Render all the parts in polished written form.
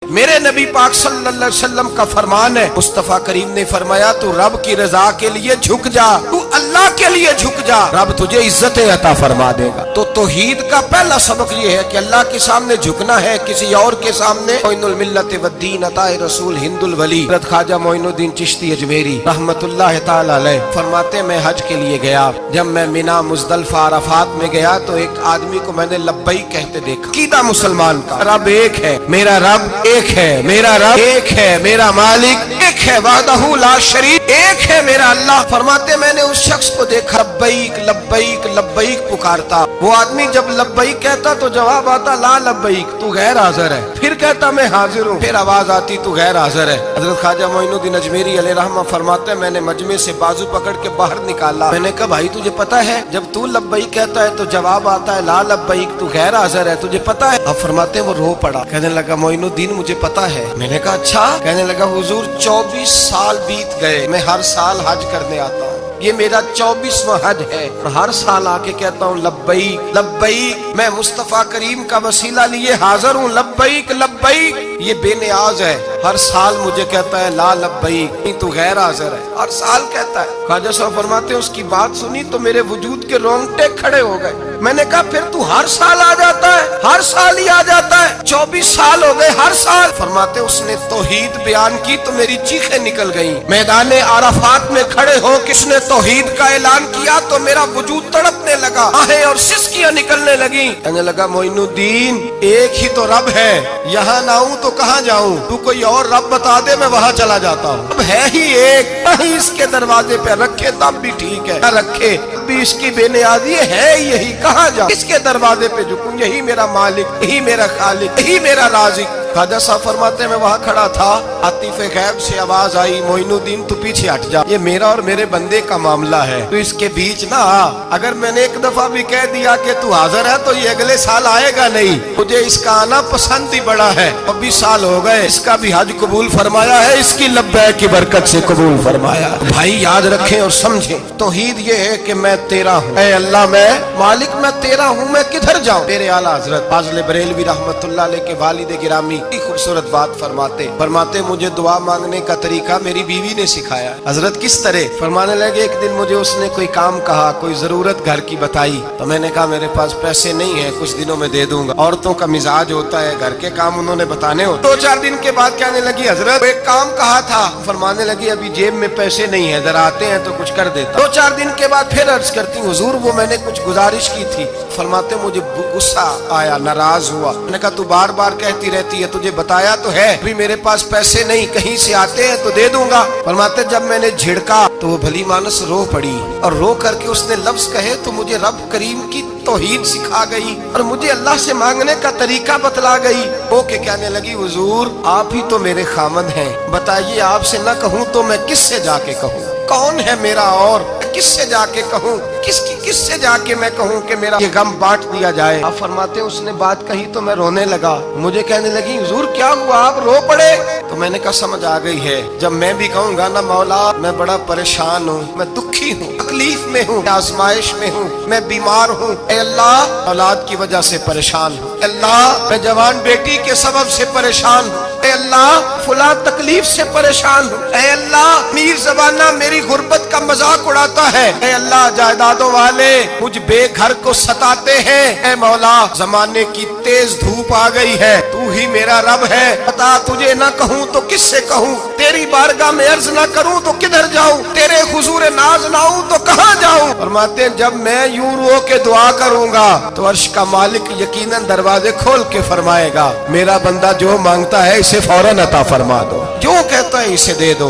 मेरे नबी पाक सल्लल्लाहु अलैहि वसल्लम का फरमान है, मुस्तफा करीम ने फरमाया तू रब की रजा के लिए झुक जा, तू अल्लाह के लिए झुक जा, रब तुझे इज्जत अता फरमा देगा। तो तौहीद का पहला सबक ये है कि अल्लाह के सामने झुकना है, किसी और के सामने। मोइनुल मिल्लत वद्दीन अताए रसूल हिंदुल वली हज़रत ख्वाजा मोइनुद्दीन चिश्ती अजमेरी रहमतुल्लाह ताला अलैह फरमाते, मैं हज के लिए गया, जब मैं मिना मुज़दलिफा अराफात में गया तो एक आदमी को मैंने लब्बैक कहते देखा। कीदा मुसलमान का रब एक है, मेरा रब एक है, मेरा रब एक है, मेरा मालिक एक है, वाहदहू ला शरीक एक है मेरा अल्लाह। फरमाते मैंने उस शख्स को देखा लब्बैक लब्बैक लब्बैक पुकारता। वो आदमी जब लब्बैक कहता तो जवाब आता ला लब्बैक, तू गैर हाजिर है। फिर कहता मैं हाजिर हूँ, फिर आवाज आती तू गैर हाजिर है। हज़रत ख्वाजा मोइनुद्दीन अजमेरी अलैहि रहमा फरमाते मैंने मजमे से बाजू पकड़ के बाहर निकाला। मैंने कहा भाई तुझे पता है जब तू लब्बैक कहता है तो जवाब आता है ला लब्बैक, तू गैर हाजिर है, तुझे पता है? अब फरमाते वो रो पड़ा, कहने लगा मोइनुद्दीन मुझे पता है। मैंने कहा अच्छा? कहने लगा हुजूर 24 साल बीत गए, मैं हर साल हज करने आता हूँ, ये मेरा 24वां हज है और हर साल आके कहता हूँ लब्बैक लब्बैक, मैं मुस्तफा करीम का वसीला लिए हाजिर हूँ, लब्बैक लब्बैक। ये बेनियाज है, हर साल मुझे कहता है ला लब्बैक, नहीं तू गैर हाजिर है, हर साल कहता है। ख्वाजा साहब फरमाते हैं उसकी बात सुनी तो मेरे वजूद के रोंगटे खड़े हो गए। मैंने कहा फिर तू हर साल आ जाता है? हर साल ही आ जाता है, 24 साल हो गए हर साल। फरमाते उसने तौहीद बयान की तो मेरी चीखें निकल गईं। मैदाने आराफात में खड़े हो किसने तौहीद का ऐलान किया तो मेरा वजूद तड़पने लगा, आहें और सिसकियां निकलने लगी। कहने लगा मोइनुद्दीन एक ही तो रब है, यहाँ ना आऊं तो कहाँ जाऊं, तू कोई और रब बता दे मैं वहाँ चला जाता हूँ। अब है ही एक, कहीं इसके दरवाजे पे रखे तब भी ठीक है, न रखे भी इसकी बेनियाजी है यही, कहाँ जाऊं, इसके दरवाजे पे झुकूं, यही मेरा मालिक, यही मेरा खालिक, यही मेरा राज़िक। ख्वाजा साहब फरमाते मैं वहाँ खड़ा था, आतिफ़े गैब से आवाज आई मोइनुद्दीन तू पीछे हट जा, ये मेरा और मेरे बंदे का मामला है, तू इसके बीच ना आ। अगर मैंने एक दफा भी कह दिया कि तू हाजिर है तो ये अगले साल आएगा नहीं, मुझे इसका आना पसंद ही बड़ा है। 24 साल हो गए, इसका भी हज कबूल फरमाया है, इसकी लब्बैक की बरकत से कबूल फरमाया। भाई याद रखें और समझें, तौहीद ये है कि मैं तेरा हूँ, ऐ अल्लाह मैं मालिक मैं तेरा हूँ, मैं किधर जाऊँ। मेरे आला हजरत फाज़िल बरेलवी रहमतुल्लाह अलैह के वालिद गिरामी खूबसूरत बात फरमाते मुझे दुआ मांगने का तरीका मेरी बीवी ने सिखाया। हजरत किस तरह? फरमाने लगे एक दिन मुझे उसने कोई काम कहा, कोई जरूरत घर की बताई, तो मैंने कहा मेरे पास पैसे नहीं है, कुछ दिनों में दे दूंगा। औरतों का मिजाज होता है, घर के काम उन्होंने बताने होते। 2-4 दिन के बाद कहने लगी हजरत एक काम कहा था। फरमाने लगी अभी जेब में पैसे नहीं है, जरा आते हैं तो कुछ कर देता। 2-4 दिन के बाद फिर अर्ज करती हूँ हुजूर वो मैंने कुछ गुजारिश की थी। फरमाते मुझे गुस्सा आया, नाराज हुआ। मैंने कहा तू बार बार कहती रहती है, तुझे बताया तो है अभी मेरे पास पैसे नहीं, कहीं से आते हैं तो दे दूंगा। फरमाते जब मैंने झिड़का तो वो भली मानस रो पड़ी और रो करके उसने लफ्ज कहे तो मुझे रब करीम की तौहीद सिखा गई और मुझे अल्लाह से मांगने का तरीका बतला गई। वो के कहने लगी हुजूर आप ही तो मेरे खामद हैं, बताइए आपसे न कहूँ तो मैं किससे जाके कहूँ, कौन है मेरा और किससे जाके कहूँ, किससे जाके मैं कहूँ कि मेरा ये गम बांट दिया जाए। आप फरमाते उसने बात कही तो मैं रोने लगा। मुझे कहने लगी हुजूर क्या हुआ आप रो पड़े? तो मैंने कहा समझ आ गई है, जब मैं भी कहूँगा ना मौला मैं बड़ा परेशान हूँ, मैं दुखी हूँ, तकलीफ में हूँ, आजमाइश में हूँ, मैं बीमार हूँ, ऐ अल्लाह औलाद की वजह से परेशान हूँ, अल्लाह मैं जवान बेटी के सबब से परेशान हूँ, ऐ अल्लाह फुला तकलीफ से परेशान हूँ, ऐ अल्लाह मीर ज़बाना मेरी गुर्बत का मजाक उड़ाता है, ऐ अल्लाह जायदादों वाले मुझ बेघर को सताते हैं, ऐ मौला जमाने की तेज धूप आ गई है, तू ही मेरा रब है, बता तुझे ना कहूँ तो किससे कहूँ, तेरी बारगाह में अर्ज ना करूँ तो किधर जाऊँ, तेरे हुजूर नाज ना आऊँ तो कहाँ जाऊँ। फरमाते जब मैं यूं रो के दुआ करूंगा तो अर्श का मालिक यकीनन दरवाजे खोल के फरमाएगा मेरा बंदा जो मांगता है इसे फौरन अता फरमा दो, जो कहता है इसे दे दो।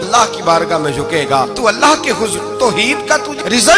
अल्लाह की बारगाह में झुकेगा, तू अल्लाह के हुजूर तौहीद का तुझे रिजल्ट